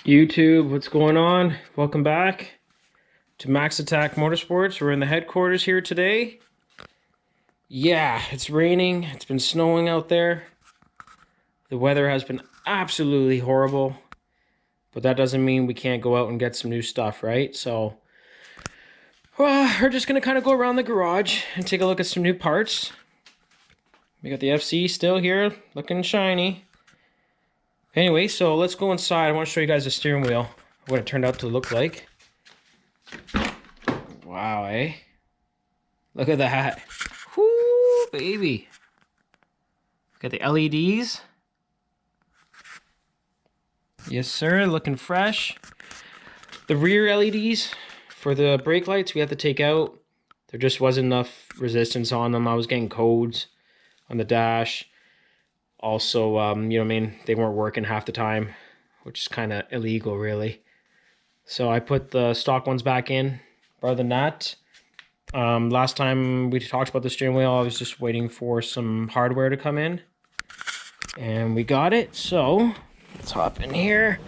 YouTube, what's going on? Welcome back to Max Attack Motorsports. We're in the headquarters here today. Yeah, it's raining. It's been snowing out there. The weather has been absolutely horrible. But that doesn't mean we can't go out and get some new stuff, right? So, well, we're just going to kind of go around the garage and take a look at some new parts. We got the FC still here, looking shiny. Anyway, so let's go inside. I want to show you guys the steering wheel, what it turned out to look like. Wow, eh? Look at that. Whoo, baby. Got the LEDs. Yes, sir, looking fresh. The rear LEDs for the brake lights we had to take out. There just wasn't enough resistance on them. I was getting codes on the dash. Also, you know what I mean? They weren't working half the time, which is kind of illegal, really. So I put the stock ones back in. Other than that, last time we talked about the steering wheel, I was just waiting for some hardware to come in. And we got it, so let's hop in here.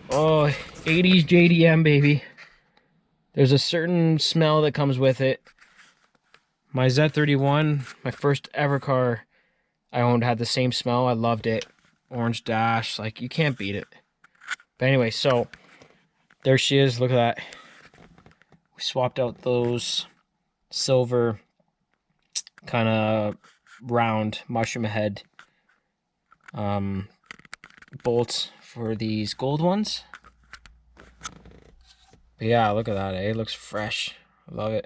Oh, 80s JDM, baby. There's a certain smell that comes with it. My Z31, my first ever car I owned, had the same smell. I loved it. Orange dash, like, you can't beat it. But anyway, so there she is. Look at that. We swapped out those silver kind of round mushroom head bolts for these gold ones. But yeah, look at that, eh? It looks fresh. I love it.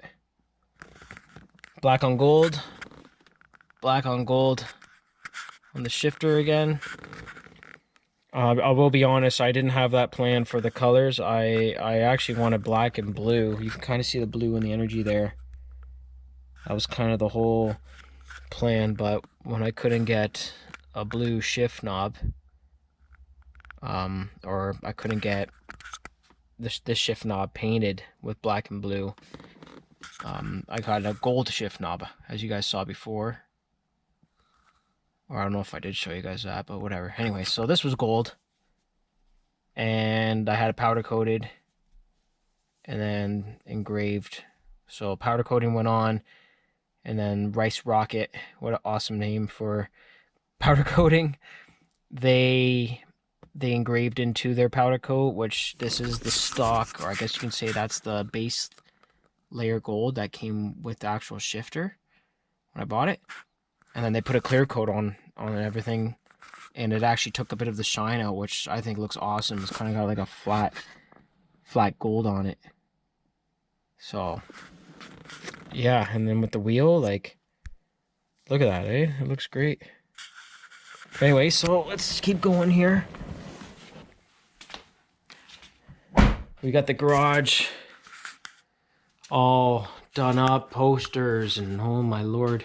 Black on gold. Black on gold on the shifter again. I will be honest, I didn't have that plan for the colors. I actually wanted black and blue. You can kind of see the blue in the energy there. That was kind of the whole plan, but when I couldn't get a blue shift knob, or I couldn't get this shift knob painted with black and blue, I got a gold shift knob, as you guys saw before. Or I don't know if I did show you guys that, but whatever. Anyway, so this was gold. And I had it powder coated and then engraved. So powder coating went on, and then Rice Rocket, what an awesome name for powder coating. They engraved into their powder coat, which this is the stock, or I guess you can say that's the base layer gold that came with the actual shifter when I bought it. And then they put a clear coat on everything, and it actually took a bit of the shine out, which I think looks awesome. It's kind of got like a flat gold on it. So yeah, and then with the wheel, like, look at that, eh? It looks great. Anyway, so let's keep going here. We got the garage all done up, posters, and oh my lord.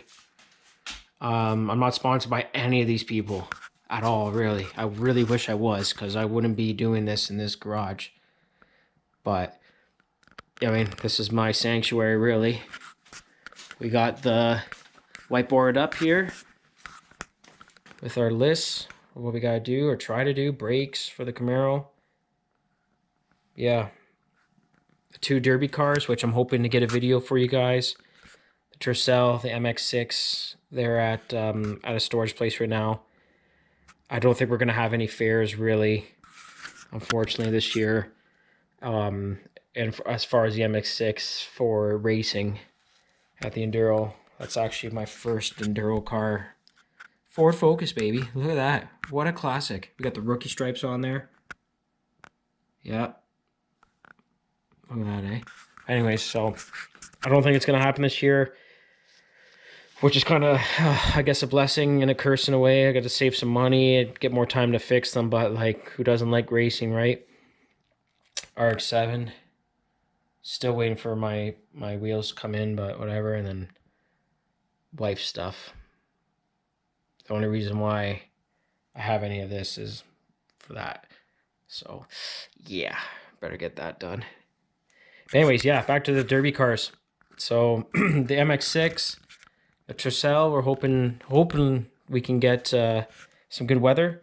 I'm not sponsored by any of these people at all, really. I really wish I was, because I wouldn't be doing this in this garage. But, I mean, this is my sanctuary, really. We got the whiteboard up here with our lists of what we gotta do or try to do. Brakes for the Camaro. Yeah. The 2 derby cars, which I'm hoping to get a video for you guys. The Tercel, the MX-6. They're at a storage place right now. I don't think we're going to have any fairs, really, unfortunately, this year. And as far as the MX-6 for racing at the Enduro, that's actually my first Enduro car. Ford Focus, baby. Look at that. What a classic. We got the rookie stripes on there. Yeah. Look at that, eh? Anyways, so I don't think it's going to happen this year, which is kind of, I guess, a blessing and a curse in a way. I got to save some money and get more time to fix them, but, like, who doesn't like racing, right? RX-7. Still waiting for my wheels to come in, but whatever. And then wife stuff. The only reason why I have any of this is for that. So, yeah, better get that done. But anyways, yeah, back to the derby cars. So, the MX-6... the Tercel, we're hoping we can get some good weather.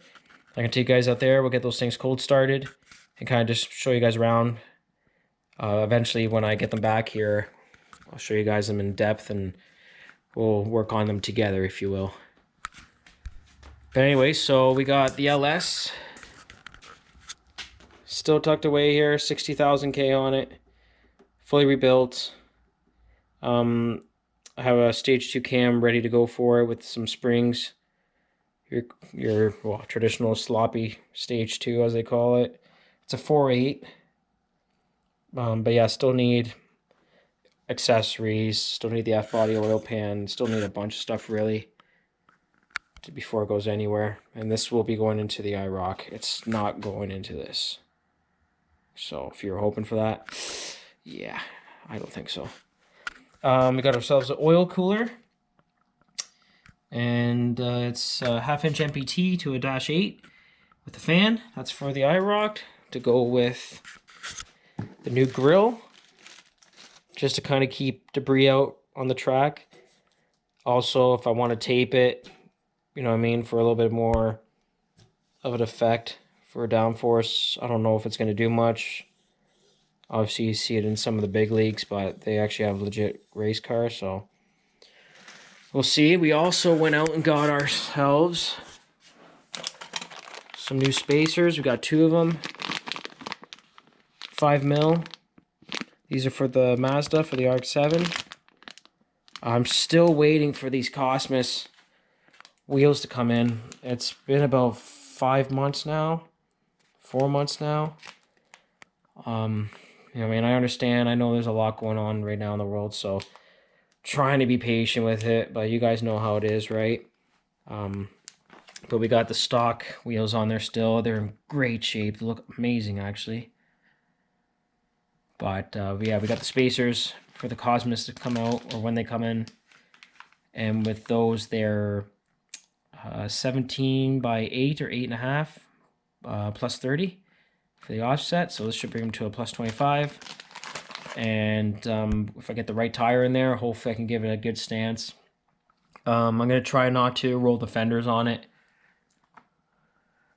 I can take you guys out there. We'll get those things cold started. and kind of just show you guys around. Eventually, when I get them back here, I'll show you guys them in depth, and we'll work on them together, if you will. But anyway, so we got the LS. Still tucked away here, 60,000 K on it. Fully rebuilt. I have a stage 2 cam ready to go for it with some springs. Your well, traditional sloppy stage 2, as they call it. It's a 4.8. But yeah, still need accessories. Still need the F-body oil pan. Still need a bunch of stuff really before it goes anywhere. And this will be going into the Iroc. It's not going into this. So if you're hoping for that, yeah, I don't think so. We got ourselves an oil cooler, and it's a 1/2-inch MPT to a -8 with a fan. That's for the Iroc to go with the new grill, just to kind of keep debris out on the track. Also, if I want to tape it, you know what I mean, for a little bit more of an effect for downforce. I don't know if it's going to do much. Obviously, you see it in some of the big leagues, but they actually have legit race cars, so we'll see. We also went out and got ourselves some new spacers. We got 2 of them, 5mm. These are for the Mazda, for the RX-7. I'm still waiting for these Cosmos wheels to come in. It's been about 5 months now, 4 months now. You know, I mean, I understand. I know there's a lot going on right now in the world, so trying to be patient with it. But you guys know how it is, right? But we got the stock wheels on there still. They're in great shape. They look amazing, actually. But yeah, we got the spacers for the Cosmos to come out, or when they come in. And with those, they're 17 by 8 or 8.5 plus 30 for the offset. So this should bring them to a plus 25. And if I get the right tire in there, hopefully I can give it a good stance. I'm going to try not to roll the fenders on it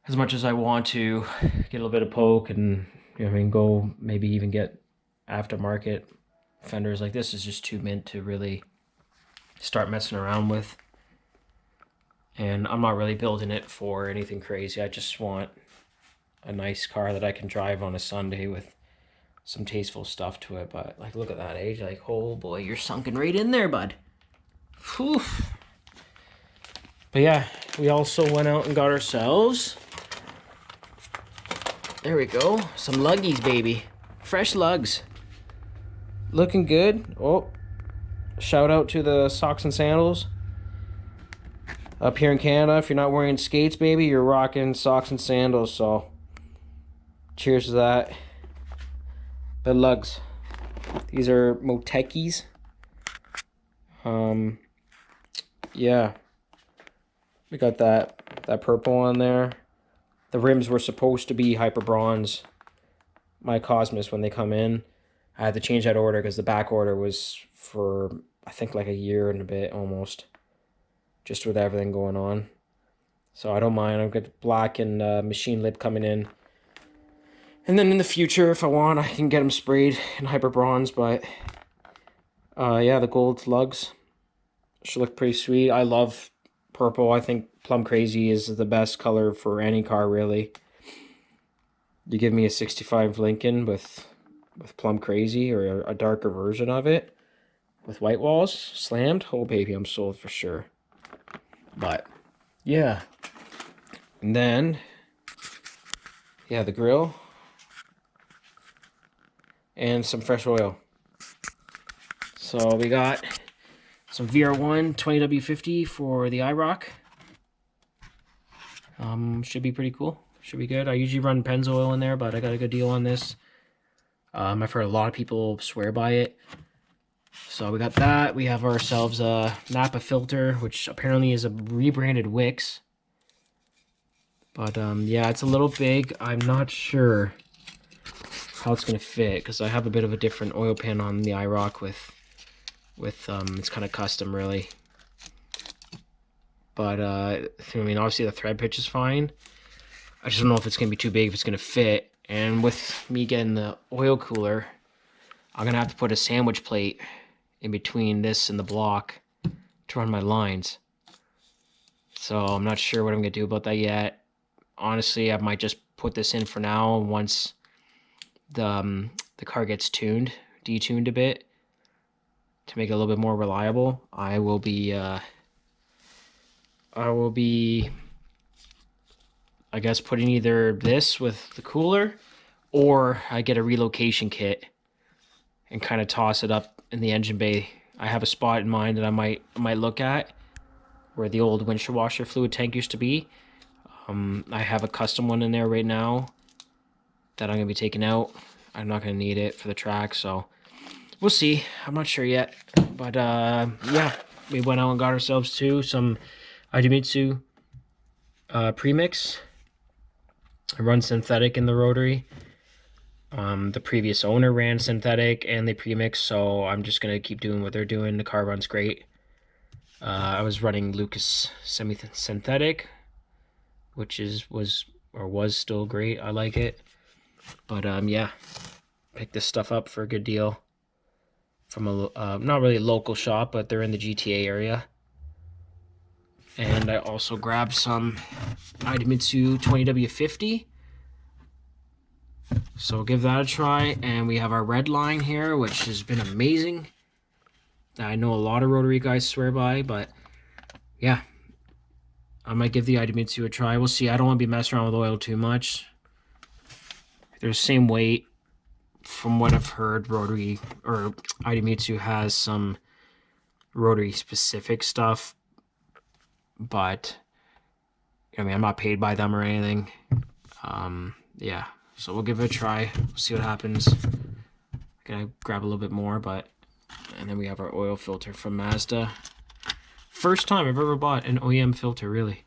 as much as I want to get a little bit of poke, and you know, I mean, go maybe even get aftermarket fenders. Like, this is just too mint to really start messing around with. And I'm not really building it for anything crazy. I just want a nice car that I can drive on a Sunday with some tasteful stuff to it. But like, look at that age. Like, oh boy, you're sunken right in there, bud. Whew. But yeah, we also went out and got ourselves, there we go, some luggies, baby. Fresh lugs. Looking good. Oh, shout out to the socks and sandals. Up here in Canada, if you're not wearing skates, baby, you're rocking socks and sandals. So cheers to that. The lugs. These are Motekis. Yeah. We got that purple on there. The rims were supposed to be Hyper Bronze. My Cosmos, when they come in, I had to change that order because the back order was for, I think, like a year and a bit almost, just with everything going on. So I don't mind. I've got the black and machine lip coming in. And then in the future, if I want, I can get them sprayed in Hyper Bronze. But yeah, the gold lugs should look pretty sweet. I love purple. I think Plum Crazy is the best color for any car, really. You give me a 65 Lincoln with Plum Crazy, or a darker version of it with white walls slammed, oh baby, I'm sold for sure. But yeah, and then yeah, the grill and some fresh oil. So we got some VR1 20W50 for the Iroc. Should be pretty cool. Should be good. I usually run Pennzoil in there, but I got a good deal on this. I've heard a lot of people swear by it. So we got that. We have ourselves a Napa filter, which apparently is a rebranded Wix. But yeah, it's a little big. I'm not sure how it's going to fit, because I have a bit of a different oil pan on the Iroc with it's kind of custom, really. But I mean, obviously the thread pitch is fine. I just don't know if it's going to be too big, if it's going to fit. And with me getting the oil cooler, I'm going to have to put a sandwich plate in between this and the block to run my lines. So I'm not sure what I'm going to do about that yet. Honestly, I might just put this in for now. Once the car gets detuned a bit to make it a little bit more reliable, I will be I guess putting either this with the cooler, or I get a relocation kit and kind of toss it up in the engine bay. I have a spot in mind that I might look at where the old windshield washer fluid tank used to be. I have a custom one in there right now that I'm going to be taking out. I'm not going to need it for the track, so we'll see. I'm not sure yet. But yeah, we went out and got ourselves too some Idemitsu premix. I run synthetic in the rotary. The previous owner ran synthetic and they premix, so I'm just going to keep doing what they're doing. The car runs great. I was running Lucas semi-synthetic, which was still great. I like it. But yeah, picked this stuff up for a good deal from a not really a local shop, but they're in the GTA area. And I also grabbed some Idemitsu 20W50. So we'll give that a try. And we have our red line here, which has been amazing. I know a lot of rotary guys swear by, but yeah, I might give the Idemitsu a try. We'll see. I don't want to be messing around with oil too much. They're the same weight. From what I've heard, rotary or Idemitsu has some rotary specific stuff, but I mean, I'm not paid by them or anything. Yeah, so we'll give it a try. We'll see what happens. Gonna grab a little bit more, and then we have our oil filter from Mazda. First time I've ever bought an OEM filter, really.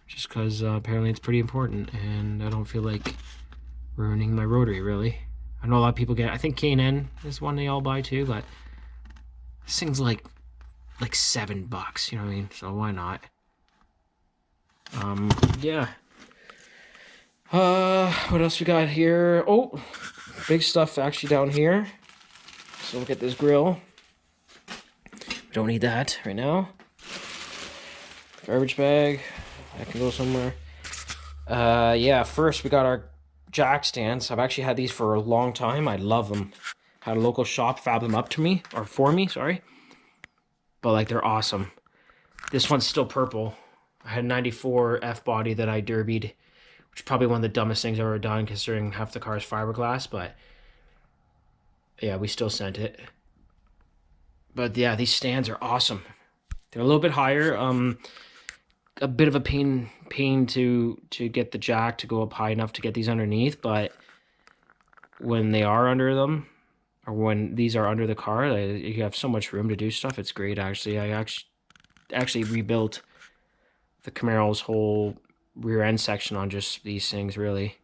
Just because apparently it's pretty important, and I don't feel like ruining my rotary, really. I know a lot of people get, I think K&N is one they all buy too, but this thing's like $7, you know what I mean? So why not? Yeah. What else we got here? Oh, big stuff actually down here. So look at this grill. We don't need that right now. Garbage bag. That can go somewhere. Yeah, first we got our jack stands. I've actually had these for a long time. I love them. Had a local shop fab them up to me, or for me, sorry. But like, they're awesome. This one's still purple. I had a 94 F body that I derbied, which is probably one of the dumbest things I've ever done considering half the car is fiberglass, but yeah, we still sent it. But yeah, these stands are awesome. They're a little bit higher. A bit of a pain to get the jack to go up high enough to get these underneath, but when they are under them, or when these are under the car, you have so much room to do stuff. It's great, actually. I actually rebuilt the Camaro's whole rear end section on just these things, really.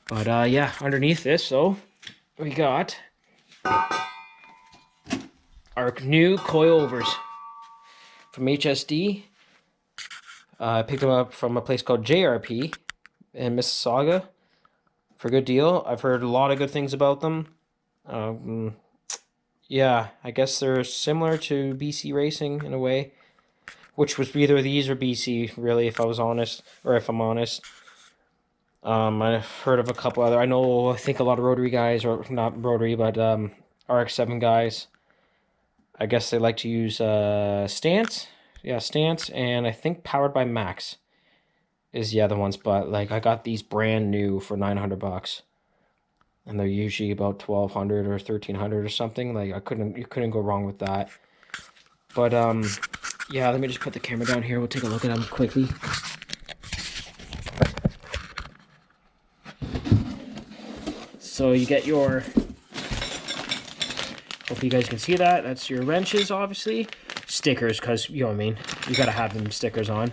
But yeah, underneath this, so we got our new coilovers from HSD. I picked them up from a place called JRP in Mississauga for a good deal. I've heard a lot of good things about them. Yeah, I guess they're similar to BC Racing in a way, which was either these or BC, really, if I was honest, or if I'm honest. I've heard of a couple other. I think a lot of rotary guys, or not rotary, but RX-7 guys. I guess they like to use Stance. Yeah, Stance, and I think Powered by Max is the other ones. But like, I got these brand new for $900, and they're usually about $1,200 or $1,300 or something. Like, you couldn't go wrong with that. But yeah, let me just put the camera down here. We'll take a look at them quickly. So you get your, hopefully you guys can see that. That's your wrenches, obviously. Stickers, because, you know what I mean, you gotta have them stickers on.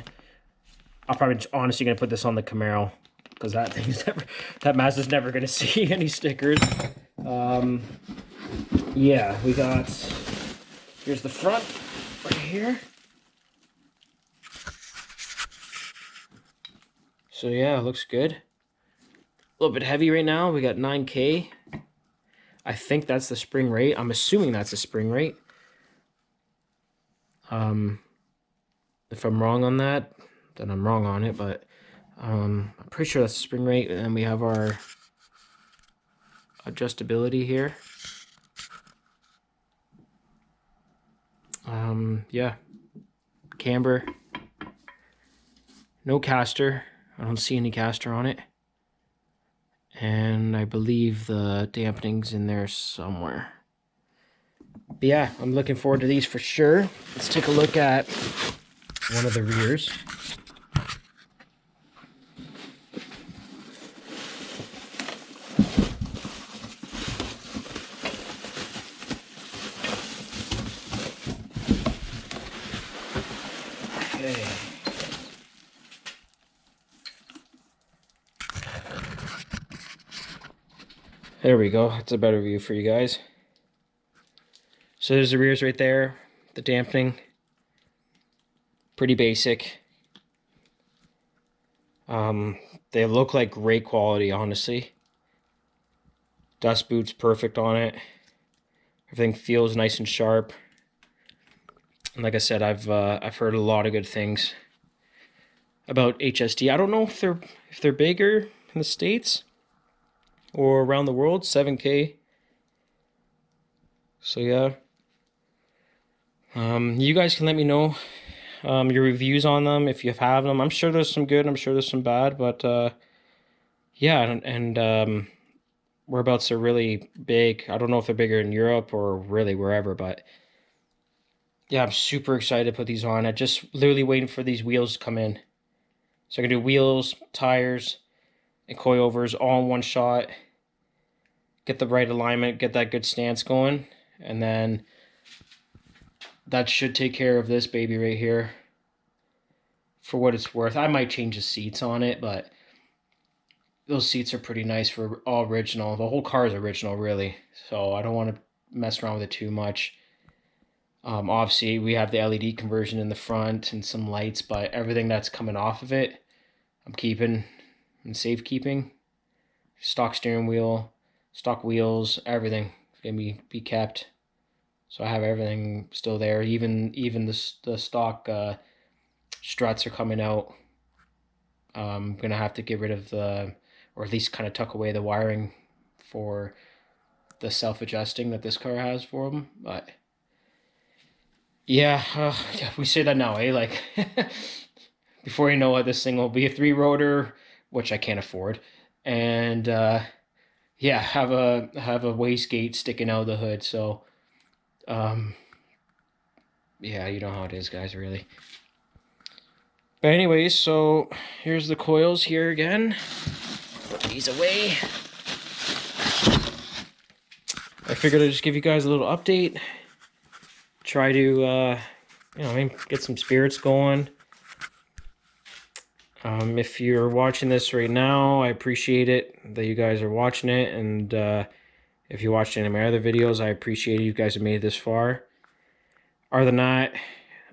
I'm probably honestly gonna put this on the Camaro, because that Mazda's never gonna see any stickers. Yeah, we got, here's the front right here. So yeah, it looks good. little bit heavy right now. We got 9K. I think that's the spring rate. I'm assuming that's the spring rate. If I'm wrong on that, then I'm wrong on it, but I'm pretty sure that's the spring rate. And then we have our adjustability here. Yeah, camber, no caster. I don't see any caster on it. And I believe the dampening's in there somewhere. But yeah, I'm looking forward to these for sure. Let's take a look at one of the rears. Okay. There we go. That's a better view for you guys. So there's the rears right there. The dampening. Pretty basic. They look like great quality, honestly. Dust boot's perfect on it. Everything feels nice and sharp. And like I said, I've heard a lot of good things about HSD. I don't know if they're bigger in the States or around the world. 7K. So yeah. You guys can let me know your reviews on them if you have them. I'm sure there's some good, I'm sure there's some bad, but yeah, and whereabouts are really big. I don't know if they're bigger in Europe or really wherever, but yeah, I'm super excited to put these on. I just literally waiting for these wheels to come in. So I can do wheels, tires, and coilovers all in one shot. Get the right alignment, get that good stance going, and then that should take care of this baby right here. For what it's worth, I might change the seats on it, but those seats are pretty nice for all original. The whole car is original, really, so I don't want to mess around with it too much. Obviously, we have the LED conversion in the front and some lights, but everything that's coming off of it, I'm keeping in safekeeping. Stock steering wheel, stock wheels, everything can be kept. So I have everything still there. Even the stock struts are coming out. I'm gonna have to get rid of or at least kind of tuck away the wiring for the self-adjusting that this car has for them. But yeah, we say that now, eh? Like before you know it, this thing will be a 3-rotor, which I can't afford, and yeah, have a wastegate sticking out of the hood. So yeah, you know how it is, guys, really. But anyways, so here's the coils here again. Put these away. I figured I'd just give you guys a little update. Try to, you know, get some spirits going. If you're watching this right now, I appreciate it that you guys are watching it. And if you watched any of my other videos, I appreciate you guys have made it this far. Other than that,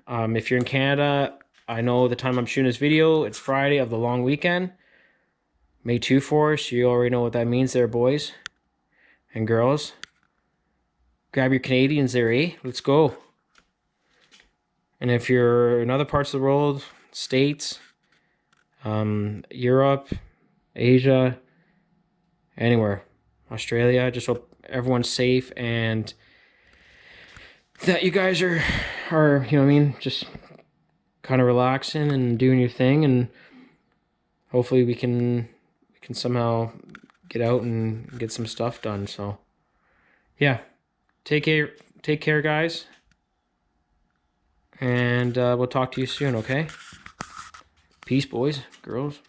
if you're in Canada, I know the time I'm shooting this video, it's Friday of the long weekend. May 2 for us. You already know what that means there, boys and girls. Grab your Canadians there, eh? Let's go. And if you're in other parts of the world, States, Europe, Asia, anywhere, Australia, just hope everyone's safe and that you guys are you know what I mean, just kind of relaxing and doing your thing, and hopefully we can somehow get out and get some stuff done. So yeah, take care guys, and we'll talk to you soon. Okay, peace, boys, girls.